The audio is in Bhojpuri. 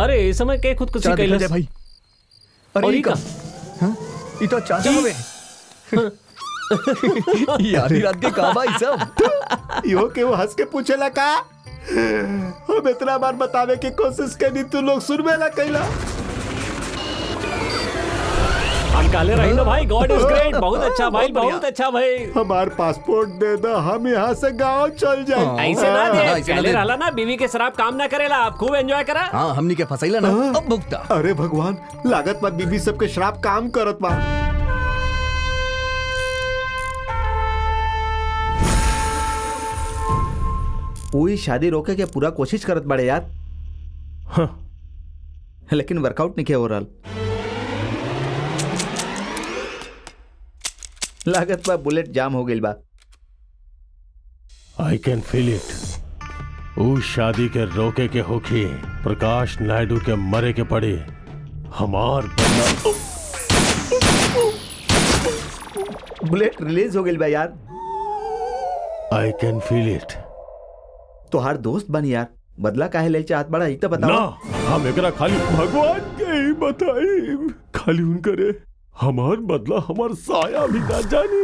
अरे इस समय के खुद कुछ चला दिखा कैलस दे भाई। अरे और ई ई का हां ई तो चाचा हवे। यार ई रात के का भाई सब यो के वो हंस के पूछेला का हम इतना बार बतावे की कोशिश करी तू लोग सुनबे ना कैला। हम काले रही ना भाई। God is great. बहुत अच्छा भाई, बहुत अच्छा भाई। हमार पासपोर्ट दे दो, हम यहाँ से गांव चल जाए। ऐसे ना दे, ऐसे ना पहले दे। रहला ना बीवी के शराब काम ना करेला। आप खूब एंजॉय करा। हां हमनी के फसैला ना अब भुगता। अरे भगवान, लागत बा बीबी सबके शराब काम करत बा। वही शादी रोके के पूरा कोशिश करत बड़े यार। लेकिन वर्कआउट नहीं किया हो रहा। लागत बा बुलेट जाम हो गई बा। I can feel it. उस शादी के रोके के होखी प्रकाश नायडू के मरे के पड़ी। हमार बंदा बुलेट रिलीज हो गई बा यार। I can feel it. तोहार दोस्त बन यार, बदला काहे ले चाहत बड़ा ई तो बताओ। ना हम एकरा खाली भगवान के ही बताई। खाली उनकरे हमार बदला हमार साया भी ना जानी।